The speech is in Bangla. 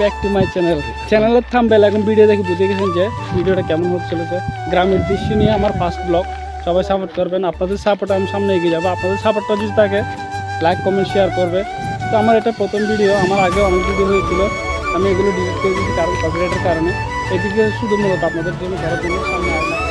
ব্যাক টু মাই চ্যানেলের থাম্বনেল এখন ভিডিও দেখে বুঝে গেছেন যে ভিডিওটা কেমন হতে চলেছে। গ্রামের দৃশ্য নিয়ে আমার ফার্স্ট ব্লগ, সবাই সাপোর্ট করবেন। আপনাদের সাপোর্টে আমি সামনে এগিয়ে যাবো। আপনাদের সাপোর্টটা যদি থাকে লাইক কমেন্ট শেয়ার করবে। তো আমার এটা প্রথম ভিডিও, আমার আগে অনেক ভিডিও হয়েছিল, আমি এগুলো ডিলিট করে দিয়েছি কারণ কপিরাইটের কারণে। এই ভিডিও শুধু মূলত আপনাদের জন্য করার জন্য সামনে আসলাম।